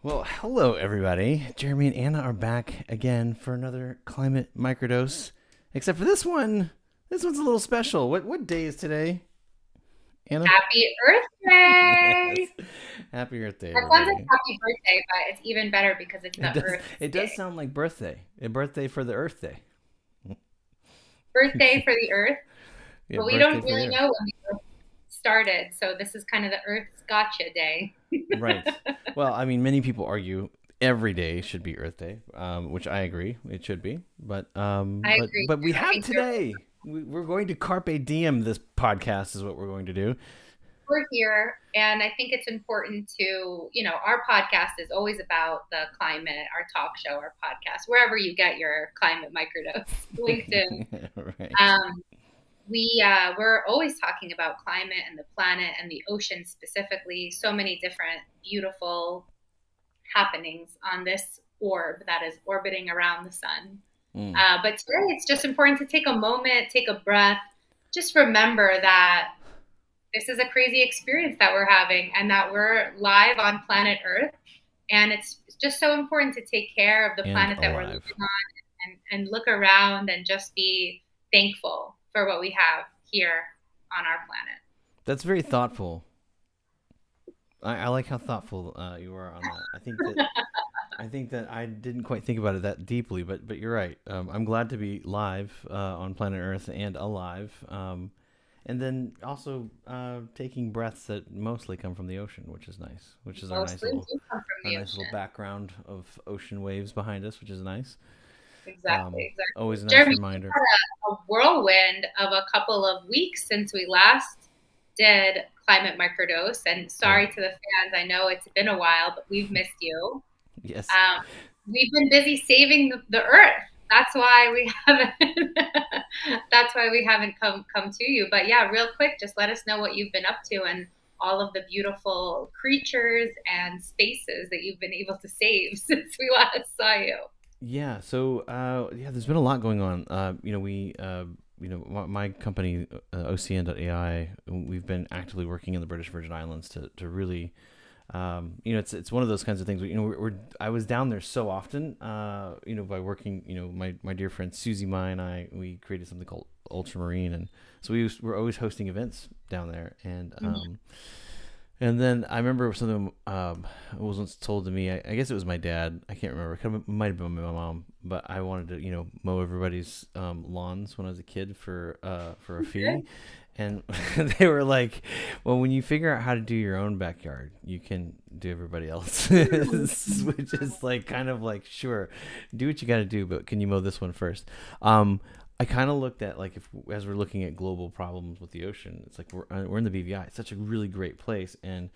Well, hello everybody. Jeremy and Anna are back again for another Climate Microdose. Except for this one. This one's a little special. What day is today, Anna? Happy Earth Day! Yes. Happy Earth Day, That sounds like everybody. happy birthday, but it's even better because it's It the does. Earth's It does Day. sound like birthday. A birthday for the Earth Day. Birthday for the Earth, Yeah, but we birthday don't for the really Earth. know when the Earth started, so this is kind of the Earth's gotcha day. Right. Well, I mean, many people argue every day should be Earth Day, which I agree it should be. But I um, but agree but we too. I have think there today. We're going to carpe diem this podcast is what we're going to do. we're here, and I think it's important to, our podcast is always about the climate, our talk show, our podcast, wherever you get your climate microdose, LinkedIn. Right. Um, we're always talking about climate and the planet and the ocean specifically. So many different beautiful happenings on this orb that is orbiting around the sun. Mm. But today, it's just important to take a moment, take a breath, just remember that this is a crazy experience that we're having and that we're live on planet Earth. And it's just so important to take care of the And planet that we're living alive. on and look around and just be thankful for what we have here on our planet. That's very thoughtful. I like how thoughtful you are on that. I think that I didn't quite think about it that deeply, but you're right. I'm glad to be live on planet Earth and alive, and then also taking breaths that mostly come from the ocean, which is nice. Which is Mostly do come from our the nice little ocean. background of ocean waves behind us, which is nice. Exactly, exactly. Always a nice Jeremy, you reminder. had a whirlwind of a couple of weeks since we last did Climate Microdose. And Yeah. sorry to the fans, I know it's been a while, but we've missed you. Yes. Um, we've been busy saving the Earth. That's why we haven't. That's why we haven't come to you. But yeah, real quick, just let us know what you've been up to and all of the beautiful creatures and spaces that you've been able to save since we last saw you. Yeah. So, yeah, there's been a lot going on. My company, OCN.ai, we've been actively working in the British Virgin Islands to really, it's one of those kinds of things. I was down there so often, by working, my dear friend Susie Mai and I, we created something called Ultramarine, and so we're always hosting events down there, and then I remember something was once told to me. I guess it was my dad. I can't remember. It might have been my mom. But I wanted to, mow everybody's lawns when I was a kid for a fee, and they were like, "Well, when you figure out how to do your own backyard, you can do everybody else's," which is like kind of like, sure, do what you got to do, but can you mow this one first? I kind of looked at like if as we're looking at global problems with the ocean, it's like we're in the BVI. It's such a really great place, and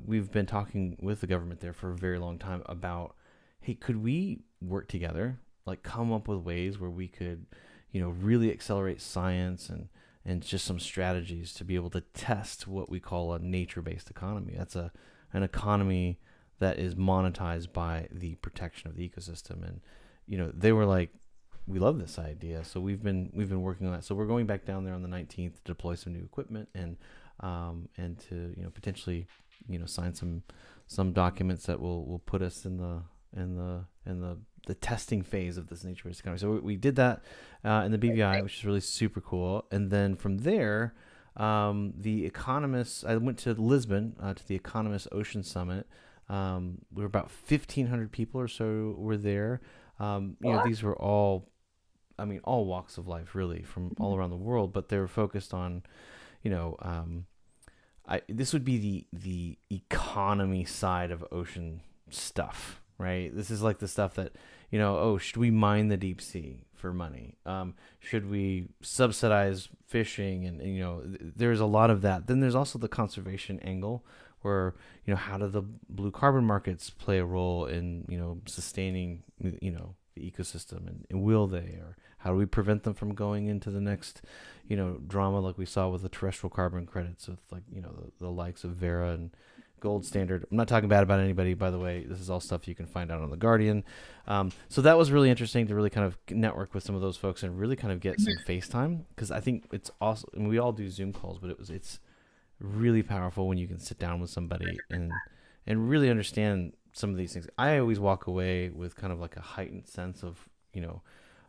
we've been talking with the government there for a very long time about, hey, could we work together, like come up with ways where we could, really accelerate science and just some strategies to be able to test what we call a nature-based economy. That's an economy that is monetized by the protection of the ecosystem, and they were like, we love this idea. So we've been working on that. So we're going back down there on the 19th to deploy some new equipment and to potentially sign some documents that will put us in the testing phase of this nature-based economy. So we did that in the BVI, which is really super cool. And then from there, the economists. I went to Lisbon to the Economist Ocean Summit. We were about 1,500 people or so were there. These were all walks of life, really, from all around the world, but they were focused on, you know, this would be the economy side of ocean stuff, right? This is like the stuff that, oh, should we mine the deep sea for money? Should we subsidize fishing? There's a lot of that. Then there's also the conservation angle where, how do the blue carbon markets play a role in, sustaining, the ecosystem, and will they, or how do we prevent them from going into the next, drama like we saw with the terrestrial carbon credits with like, the likes of Vera and Gold Standard. I'm not talking bad about anybody, by the way. This is all stuff you can find out on The Guardian. So that was really interesting to really kind of network with some of those folks and really kind of get some FaceTime, because I think it's also, and we all do Zoom calls, but it's really powerful when you can sit down with somebody and really understand some of these things. I always walk away with kind of like a heightened sense of,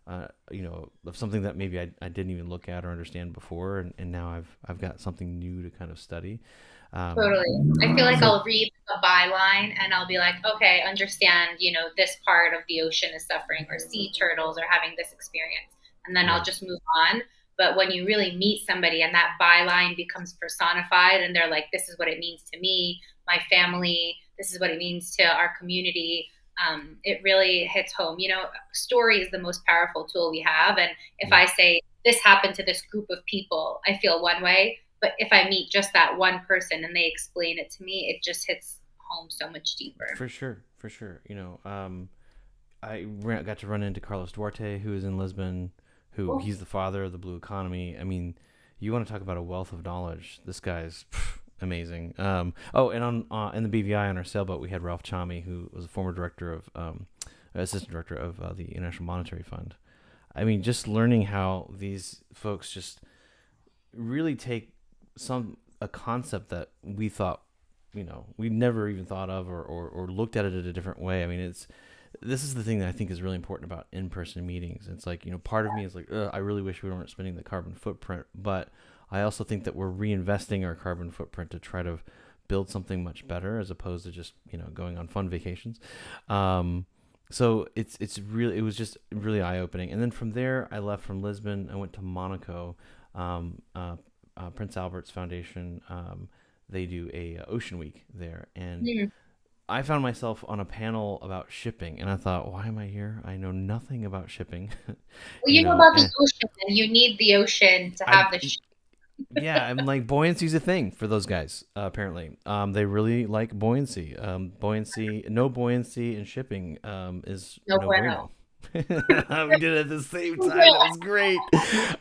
of something that maybe I didn't even look at or understand before, and now I've got something new to kind of study. Um, Totally. I feel like so I'll read a byline and I'll be like, okay, understand, this part of the ocean is suffering, or sea turtles are having this experience. And then I'll right, just move on. But when you really meet somebody and that byline becomes personified and they're like, this is what it means to me, my family, this is what it means to our community, it really hits home. Story is the most powerful tool we have. And if yeah, I say, this happened to this group of people, I feel one way, but if I meet just that one person and they explain it to me, it just hits home so much deeper. for sure, for sure. Got to run into Carlos Duarte, who is in Lisbon, who Cool. he's the father of the blue economy. I mean, you want to talk about a wealth of knowledge. This guy's amazing. And on in the BVI on our sailboat, we had Ralph Chami, who was a former director of assistant director of the International Monetary Fund. I mean, just learning how these folks just really take a concept that we thought, we never even thought of, or looked at it in a different way. I mean, this is the thing that I think is really important about in-person meetings. It's like, part of me is like, I really wish we weren't spending the carbon footprint, but I also think that we're reinvesting our carbon footprint to try to build something much better, as opposed to just, going on fun vacations. So it was just really eye-opening. And then from there, I left from Lisbon. I went to Monaco. um, uh, Prince Albert's Foundation. They do a Ocean Week there, and Mm. I found myself on a panel about shipping, and I thought, why am I here? I know nothing about shipping. Well, you know about the And ocean, and you need the ocean to I, have the yeah, I'm like, buoyancy's a thing for those guys. Apparently, they really like buoyancy. No buoyancy in shipping is no no bueno. bueno. We did it at the same time. That was great.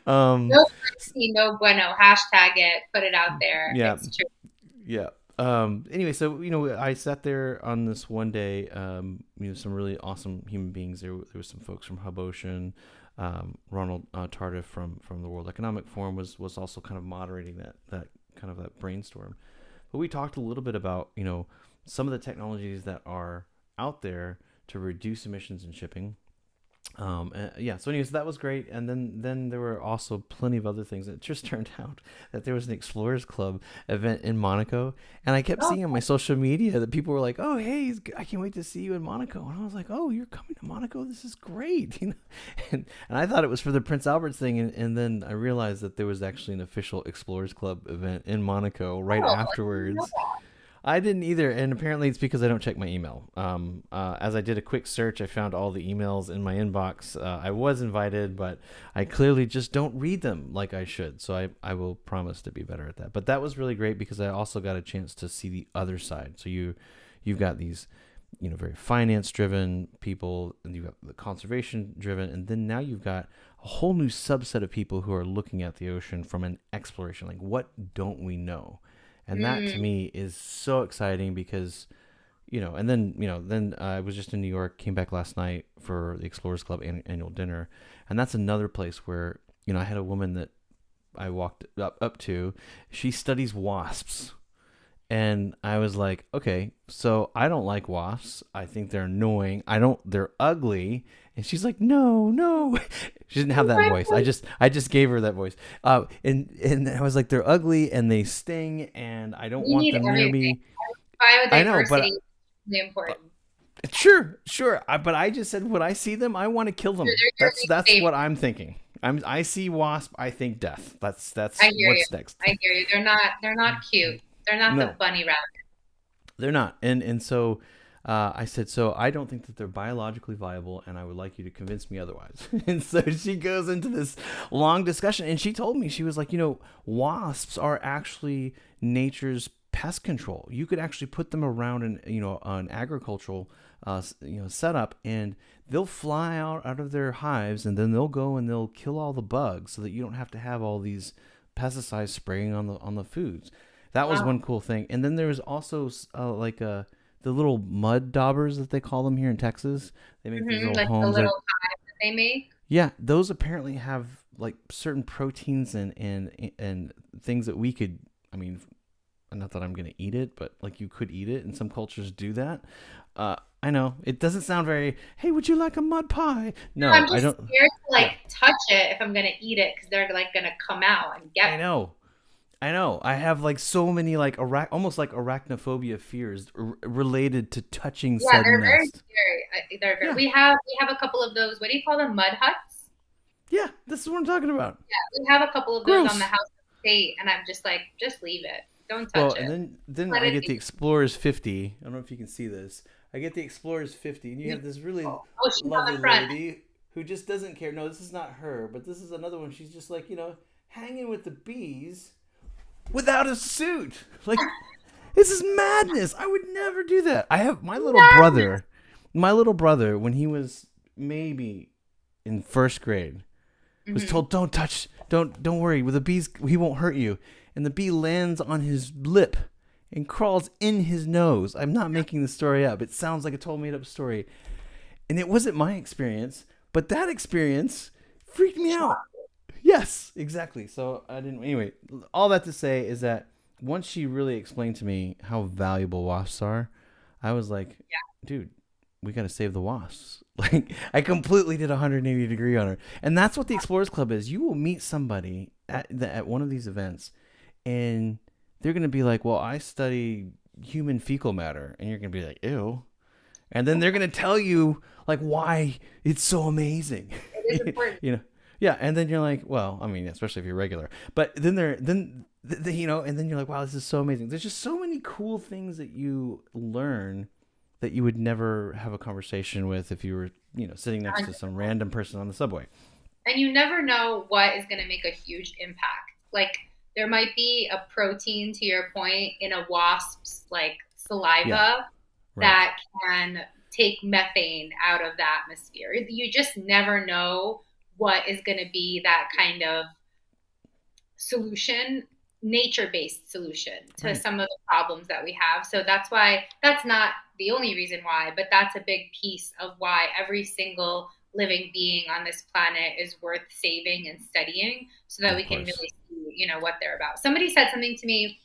Um, No privacy, no bueno. Hashtag it. Put it out there. yeah, It's true. yeah. Anyway, so I sat there on this one day. Some really awesome human beings. There was some folks from Hub Ocean. Ronald Tardif from the World Economic Forum was also kind of moderating that kind of that brainstorm. But we talked a little bit about some of the technologies that are out there to reduce emissions in shipping. Yeah. So, anyways, that was great. And then there were also plenty of other things. It just turned out that there was an Explorers Club event in Monaco, and I kept Oh, seeing on my social media that people were like, "Oh, hey, I can't wait to see you in Monaco." And I was like, "Oh, you're coming to Monaco? This is great!" And I thought it was for the Prince Albert's thing, and then I realized that there was actually an official Explorers Club event in Monaco right I didn't know afterwards. that. I didn't either, and apparently it's because I don't check my email. As I did a quick search, I found all the emails in my inbox. I was invited, but I clearly just don't read them like I should. So I will promise to be better at that. But that was really great because I also got a chance to see the other side. So you've got these, very finance-driven people, and you've got the conservation-driven, and then now you've got a whole new subset of people who are looking at the ocean from an exploration. Like, what don't we know? And that to Mm. me is so exciting because, then I was just in New York, came back last night for the Explorers Club annual dinner. And that's another place where, I had a woman that I walked up to. She studies wasps. And I was like, okay, so I don't like wasps. I think they're annoying. They're ugly. And she's like, no, no. She didn't have that voice. I just gave her that voice. And I was like, they're ugly and they sting and I don't We want need them near everything. me. I know, Biodiversity but is really important. sure. But I just said, when I see them, I want to kill They're, them. they're your least That's favorite. what I'm thinking. I see wasp, I think death. That's I hear you. what's next. I hear you. They're not cute. They're not the No. bunny rabbit. They're not. And so I said, so I don't think that they're biologically viable, and I would like you to convince me otherwise. And so she goes into this long discussion, and she told me, she was like, wasps are actually nature's pest control. You could actually put them around an agricultural setup, and they'll fly out of their hives, and then they'll go and they'll kill all the bugs, so that you don't have to have all these pesticides spraying on the foods. That was Wow. one cool thing. And then there was also the little mud daubers that they call them here in Texas. They make these little Like the homes. little hive that they make. Yeah, those apparently have like certain proteins and things that we could, I mean, not that I'm gonna eat it, but like you could eat it, and some cultures do that. I know it doesn't sound very. Hey, would you like a mud pie? I'm No, I just don't. scared to Yeah, like touch it if I'm gonna eat it because they're like gonna come out and get I know. I know. I have like so many like almost like arachnophobia fears related to touching Yeah, said they're very nest. scary. They're very, Yeah, we have a couple of those. What do you call them? Mud huts. yeah. This is what I'm talking about. We have a couple of those on the Gross. house estate, and I'm just like, just leave it. Don't Well, touch and it. then Let I it get the be. Explorers 50. I don't know if you can see this. I get the Explorers 50, and you have this really Oh, she's on lovely the front. lady who just doesn't care. No, this is not her, but this is another one. She's just like, hanging with the bees without a suit. Like, this is madness. I would never do that. I have my little brother, when he was maybe in first grade, was Hmm. told, don't worry, with the bees, he won't hurt you. And the bee lands on his lip and crawls in his nose. I'm not making the story up. It sounds like a total made up story. And it wasn't my experience, but that experience freaked me out. Yes, exactly. So I didn't. Anyway, all that to say is that once she really explained to me how valuable wasps are, I was like, dude, we got to save the wasps. Like, I completely did a 180-degree on her. And that's what the Explorers Club is. You will meet somebody at one of these events, and they're going to be like, well, I study human fecal matter. And you're going to be like, ew. And then they're going to tell you, like, why it's so amazing. It is important. you know? Yeah. And then you're like, well, I mean, especially if you're regular. But then and then you're like, wow, this is so amazing. There's just so many cool things that you learn that you would never have a conversation with if you were, sitting next to some random person on the subway. And you never know what is going to make a huge impact. Like there might be a protein, to your point, in a wasp's like Yeah, saliva right. that can take methane out of the atmosphere. You just never know what is going to be that kind of solution, nature-based solution to Right. some of the problems that we have. So that's why, that's not the only reason why, but that's a big piece of why every single living being on this planet is worth saving and studying so that Of we can course. really see, what they're about. Somebody said something to me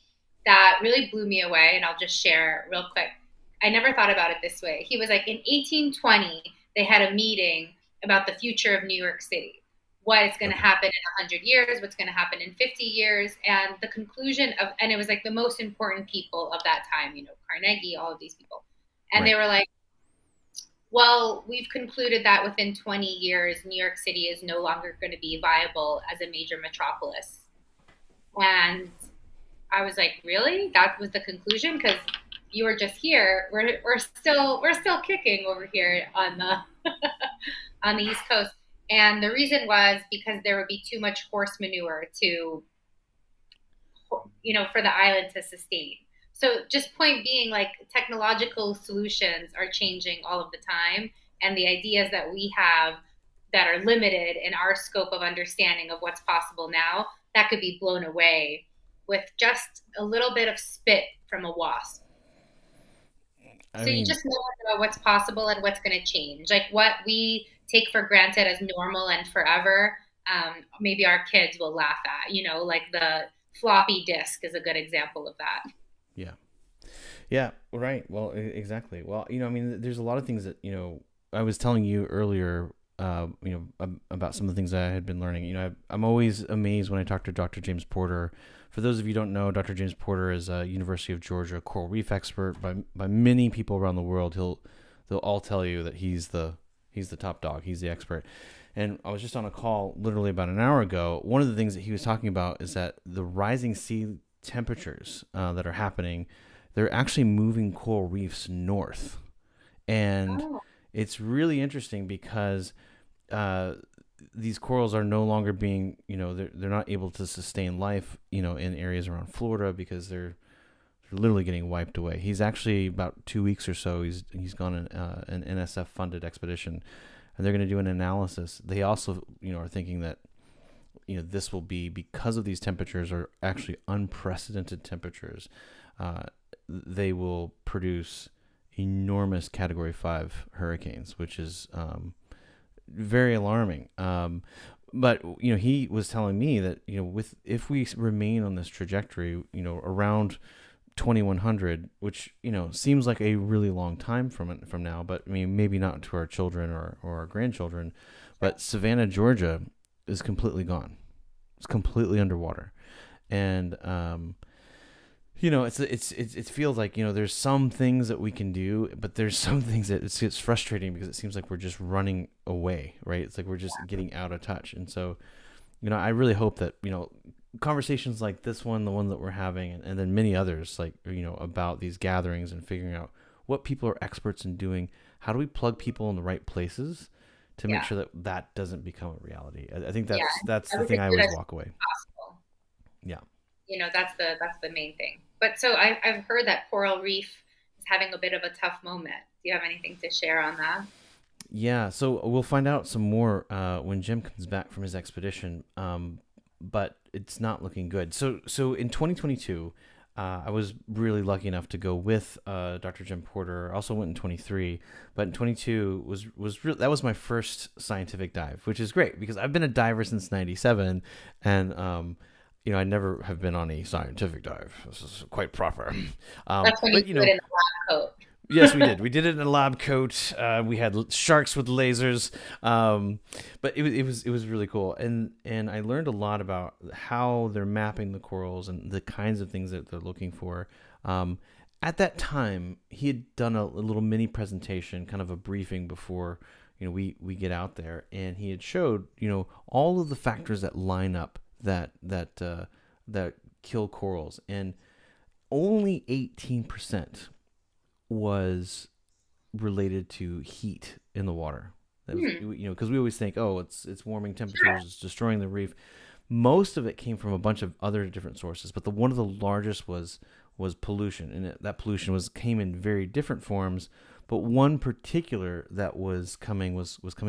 that really blew me away, and I'll just share real quick. I never thought about it this way. He was like, in 1820, they had a meeting about the future of New York City, what is going to Okay. happen in 100 years, what's going to happen in 50 years. And the conclusion of, and it was like the most important people of that time, Carnegie, all of these people. And they Right. were like, well, we've concluded that within 20 years, New York City is no longer going to be viable as a major metropolis. And I was like, really? That was the conclusion? Because you were just here. We're still kicking over here on the on the East Coast. And the reason was because there would be too much horse manure to, for the island to sustain. So just point being, like, technological solutions are changing all of the time. And the ideas that we have that are limited in our scope of understanding of what's possible now, that could be blown away with just a little bit of spit from a wasp. I So you mean, just never know what's possible and what's going to change. Like what we take for granted as normal and forever, maybe our kids will laugh at. Like the floppy disk is a good example of that. yeah. Yeah, right. Well, exactly. Well, I mean, there's a lot of things that, I was telling you earlier, about some of the things I had been learning. I'm always amazed when I talk to Dr. James Porter. For those of you who don't know, Dr. James Porter is a University of Georgia coral reef expert by many people around the world. They'll all tell you that he's the top dog. He's the expert. And I was just on a call literally about an hour ago. One of the things that he was talking about is that the rising sea temperatures that are happening, they're actually moving coral reefs north. And Oh, it's really interesting because uh, these corals are no longer being, they're not able to sustain life, in areas around Florida because they're literally getting wiped away. He's actually about 2 weeks or so. He's gone on an NSF funded expedition, and they're going to do an analysis. They also, are thinking that this will be because of these temperatures are actually unprecedented temperatures. Uh, they will produce enormous Category 5 hurricanes, which is very alarming. But he was telling me that with if we remain on this trajectory, around 2100, which seems like a really long time from now, but I mean maybe not to our children or our grandchildren, but Savannah, Georgia, is completely gone. It's completely underwater, and it feels like there's some things that we can do, but there's some things that it's frustrating because it seems like we're just running away, right? It's like we're just getting out of touch, and so I really hope that conversations like this one, the one that we're having, and then many others, like about these gatherings and figuring out what people are experts in doing. How do we plug people in the right places to make sure that that doesn't become a reality? I think that's the thing I always walk away. Possible. Yeah. That's the main thing. But so I've heard that coral reef is having a bit of a tough moment. Do you have anything to share on that? Yeah, so we'll find out some more when Jim comes back from his expedition, but it's not looking good. So in 2022, I was really lucky enough to go with Dr. Jim Porter. I also went in 23, but in 22 that was my first scientific dive, which is great because I've been a diver since '97, and I never have been on a scientific dive. This is quite proper. That's when you do it in a lab coat. Yes, we did. We did it in a lab coat. We had sharks with lasers, but it was really cool, and I learned a lot about how they're mapping the corals and the kinds of things that they're looking for. At that time, he had done a little mini presentation, kind of a briefing before we get out there, and he had showed all of the factors that line up that kill corals, and only 18% was related to heat in the water. That was, because we always think, oh, it's warming temperatures, it's destroying the reef. Most of it came from a bunch of other different sources, but one of the largest was pollution, and that pollution came in very different forms. But one particular that was coming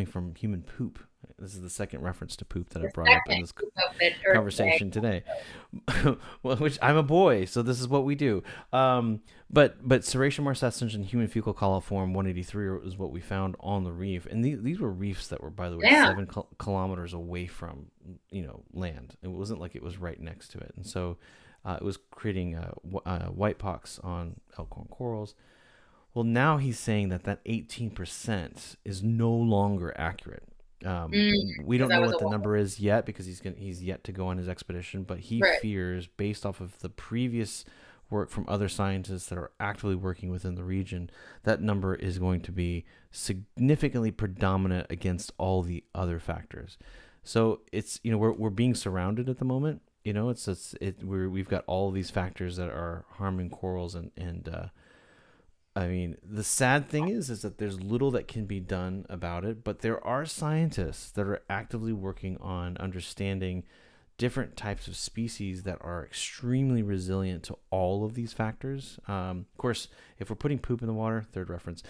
from human poop. This is the second reference to poop that I brought up in this conversation today. Well, which I'm a boy, so this is what we do. But Serratia marcescens and human fecal coliform 183 is what we found on the reef, and these were reefs that were, by the way, 7 kilometers away from land. It wasn't like it was right next to it, and so it was creating white pox on elkhorn corals. Well, now he's saying that 18% is no longer accurate. We don't know what the number is yet because he's yet to go on his expedition, but he fears, based off of the previous work from other scientists that are actively working within the region, that number is going to be significantly predominant against all the other factors. So it's we're being surrounded at the moment. We've got all of these factors that are harming corals, and I mean, the sad thing is that there's little that can be done about it, but there are scientists that are actively working on understanding different types of species that are extremely resilient to all of these factors. Of course, if we're putting poop in the water, third reference,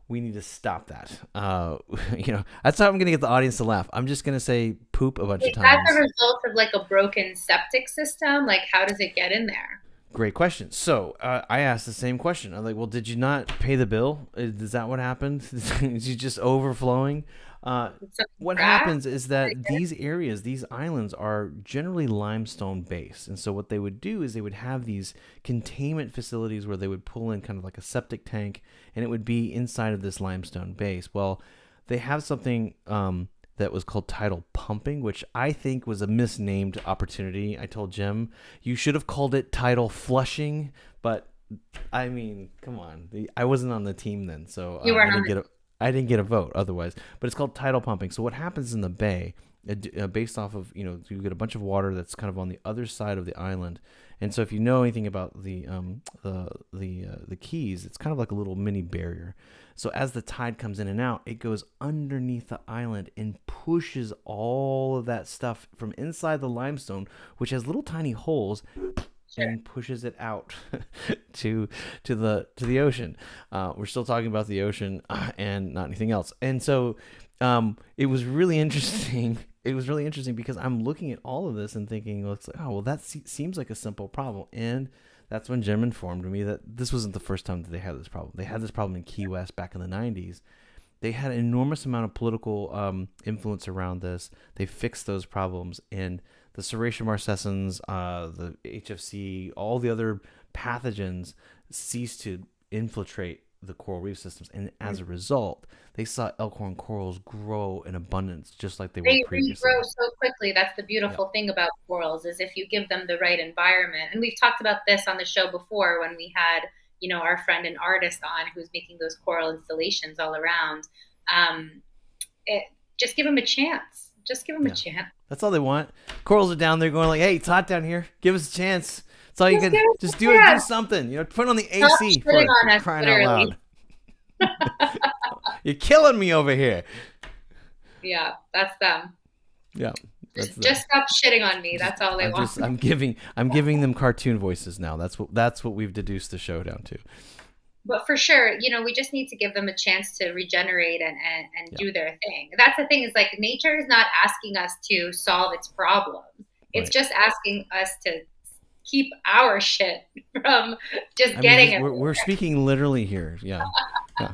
we need to stop that. That's how I'm going to get the audience to laugh. I'm just going to say poop a bunch of times. Is that the result of like a broken septic system? Like, how does it get in there? Great question. So I asked the same question. I'm like, well, did you not pay the bill? Is that what happened? Is you just overflowing? What happens is that these areas, these islands, are generally limestone based. And so what they would do is they would have these containment facilities where they would pull in kind of like a septic tank, and it would be inside of this limestone base. Well, they have something that was called tidal pumping, which I think was a misnamed opportunity. I told Jim, you should have called it tidal flushing, but I mean, come on. I wasn't on the team then, so I didn't get a vote otherwise. But it's called tidal pumping. So what happens in the bay, based off of, you get a bunch of water that's kind of on the other side of the island. And so if you know anything about the Keys, it's kind of like a little mini barrier. So as the tide comes in and out, it goes underneath the island and pushes all of that stuff from inside the limestone, which has little tiny holes, and pushes it out to the ocean. We're still talking about the ocean and not anything else. And so it was really interesting. It was really interesting because I'm looking at all of this and thinking, that seems like a simple problem. And that's when Jim informed me that this wasn't the first time that they had this problem. They had this problem in Key West back in the 90s. They had an enormous amount of political influence around this. They fixed those problems, and the Serratia marcescens, the HFC, all the other pathogens cease to infiltrate the coral reef systems, and as a result, they saw elkhorn corals grow in abundance, just like they were They previously. regrow so quickly. That's the Yep. beautiful thing about corals, is if you give them the right environment. And we've talked about this on the show before when we had, our friend and artist on who's making those coral installations all around. Um, just give them a chance. Just give them a Yeah. chance. That's all they want. Corals are down there going like, "Hey, it's hot down here. Give us a chance." That's all you Just can. give us Just a do it. Do chance. something. Put on the Stop AC shitting for on us, crying out literally. loud. You're killing me over here. Yeah, that's them. Yeah. Just stop shitting on me. That's all they want. I'm giving them cartoon voices now. That's what we've deduced the show down to. But for sure, we just need to give them a chance to regenerate and Yeah. do their thing. That's the thing, is like nature is not asking us to solve its problems. It's Right. just asking us to keep our shit from just I getting mean, it. we're speaking literally here. Yeah. Yeah.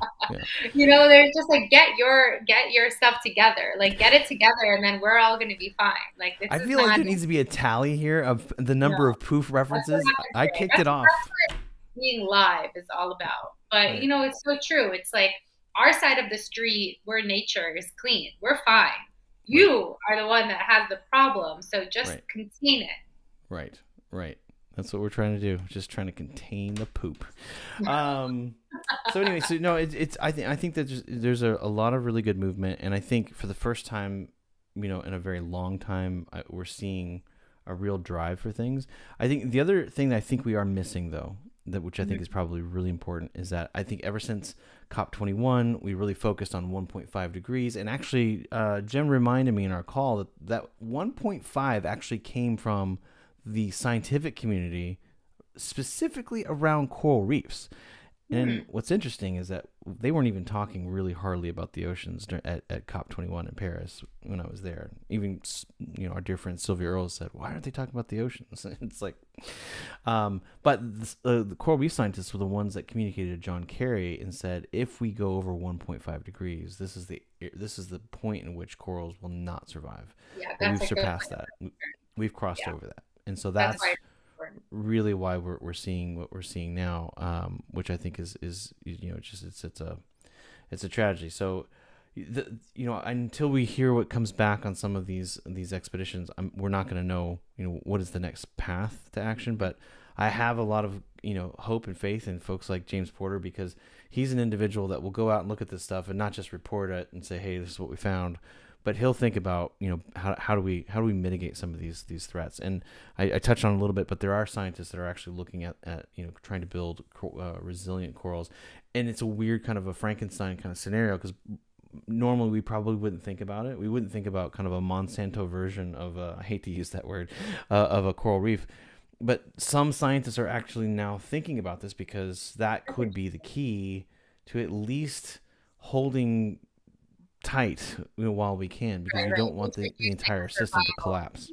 They're just like, get your stuff together. Like, get it together, and then we're all going to be fine. Like, this I is feel like not. there needs to be a tally here of the No, number of poof that's what references. happens I today. kicked it off. What being live is all about. But Right. it's so true. It's like our side of the street where nature is clean. We're fine. You are the one that has the problem. So just Right. contain it. Right. Right. That's what we're trying to do. Just trying to contain the poop. So anyway, so no, I think that there's a lot of really good movement, and I think for the first time, in a very long time, we're seeing a real drive for things. I think the other thing that I think we are missing, though, which I think is probably really important, is that I think ever since COP21, we really focused on 1.5 degrees, and actually, Jim reminded me in our call that 1.5 actually came from the scientific community, specifically around coral reefs. And what's interesting is that they weren't even talking really hardly about the oceans at COP21 in Paris when I was there. Even our dear friend Sylvia Earle said, "Why aren't they talking about the oceans?" It's like, but the coral reef scientists were the ones that communicated to John Kerry and said, if we go over 1.5 degrees, this is the point in which corals will not survive. Yeah, But that's we've a good surpassed that. We've crossed over that, and so That's that's why it's important. really why we're seeing what we're seeing now, which I think is it's a tragedy. So until we hear what comes back on some of these expeditions, we're not going to know what is the next path to action. But I have a lot of hope and faith in folks like James Porter, because he's an individual that will go out and look at this stuff and not just report it and say, hey, this is what we found, but he'll think about how do we mitigate some of these threats. And I touched on it a little bit, but there are scientists that are actually looking at trying to build resilient corals, and it's a weird kind of a Frankenstein kind of scenario, because normally we probably wouldn't think about it. We wouldn't think about kind of a Monsanto version of I hate to use that word, of a coral reef. But some scientists are actually now thinking about this, because that could be the key to at least holding tight while we can, because you don't want the entire system to collapse.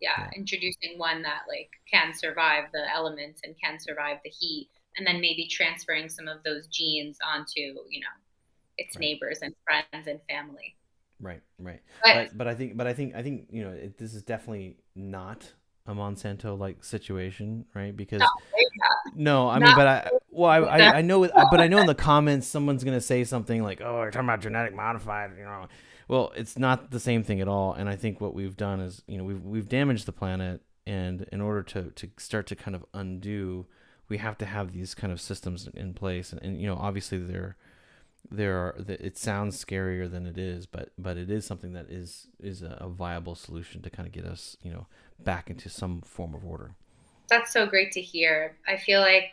Yeah, introducing one that can survive the elements and can survive the heat, and then maybe transferring some of those genes onto its neighbors and friends and family. Right. But But I think this is definitely not a Monsanto like situation, right? Because no, I mean, but I know, but I know in the comments someone's gonna say something like, "Oh, you're talking about genetic modified," Well, it's not the same thing at all. And I think what we've done is, we've damaged the planet, and in order to start to kind of undo, we have to have these kind of systems in place. And obviously it sounds scarier than it is, but it is something that is a viable solution to kind of get us, back into some form of order. that's so great to hear. I feel like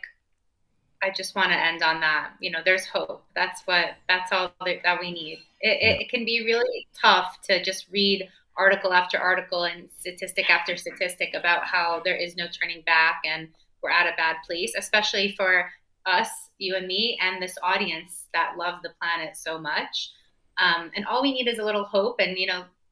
I just want to end on that. There's hope. That's all that we need. It can be really tough to just read article after article and statistic after statistic about how there is no turning back and we're at a bad place, especially for us, you and me, and this audience that love the planet so much. And all we need is a little hope. And,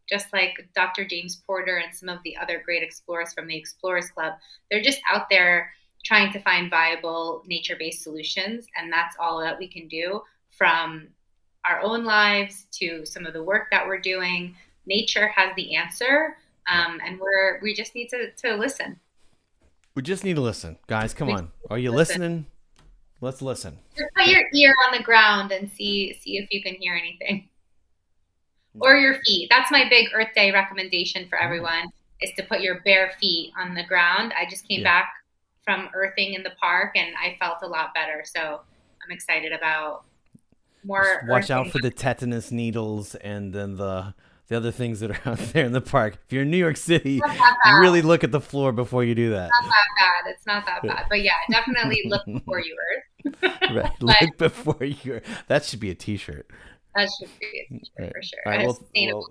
just like Dr. James Porter and some of the other great explorers from the Explorers Club, they're just out there trying to find viable nature-based solutions. And that's all that we can do, from our own lives to some of the work that we're doing. Nature has the answer. And we just need to listen. We just need to listen, guys. Come We on, are you listen. listening? Let's listen. Just put your ear on the ground and see if you can hear anything. Or your feet. That's my big Earth Day recommendation for Oh, everyone is to put your bare feet on the ground. I just came yeah. back from earthing in the park and I felt a lot better. So I'm excited about Just more watch out earthing. for the tetanus needles and then the other things that are out there in the park. If you're in New York City, Not that you really bad. look at the floor before you do that. Not that bad. It's not that bad. But yeah, definitely look before you earth. Right. But Look before you. That should be a T-shirt. that should be a t-shirt Right. for sure. All right. Sustainable,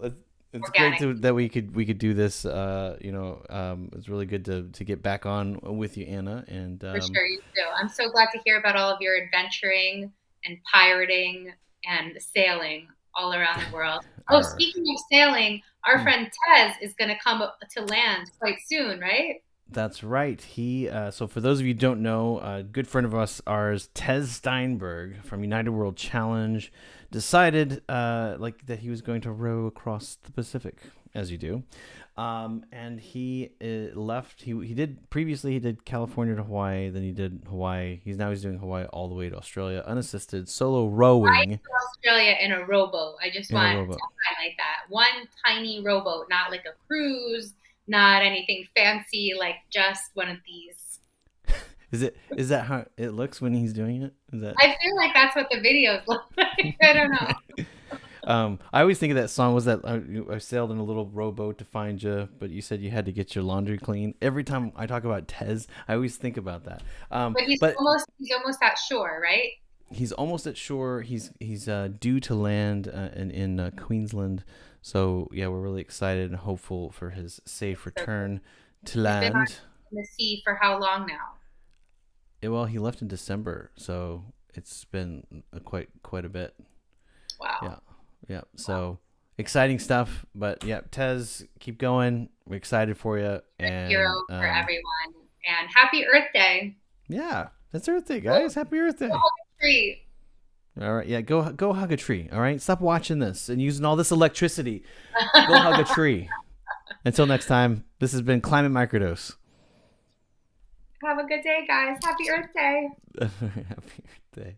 It's great organic. that we could do this. It's really good to get back on with you, Anna. And For sure, you do. I'm so glad to hear about all of your adventuring and pirating and sailing all around the world. Oh, our speaking of sailing, our friend Tez is going to come up to land quite soon, right? That's right. So for those of you who don't know, a good friend of ours, Tez Steinberg from United World Challenge, decided like that he was going to row across the Pacific, as you do, and he left. He did previously. He did California to Hawaii, then he did Hawaii. He's doing Hawaii all the way to Australia, unassisted solo rowing To Australia in a rowboat. I just in a want to rowboat. highlight that. One tiny rowboat, not like a cruise, not anything fancy, like just one of these. Is that how it looks when he's doing it? Is that I feel like that's what the videos look like. I don't know. I always think of that song. Was that I sailed in a little rowboat to find you, but you said you had to get your laundry clean. Every time I talk about Tez, I always think about that. But But he's almost at shore, right? he's almost at shore. He's due to land in Queensland. So yeah, we're really excited and hopeful for his safe So return to he's been on land. the sea for how long now? Well, he left in December, so it's been quite a bit. Wow. Yeah. Yeah. So exciting stuff. But yeah, Tez, keep going. We're excited for you. A hero And for everyone. And happy Earth Day. yeah, that's Earth Day, Go guys. Happy Earth Day. hug a tree. All right. Yeah. Go hug a tree. All right. Stop watching this and using all this electricity. Go hug a tree. Until next time, this has been Climate Microdose. Have a good day, guys. Happy Earth Day. Happy Earth Day.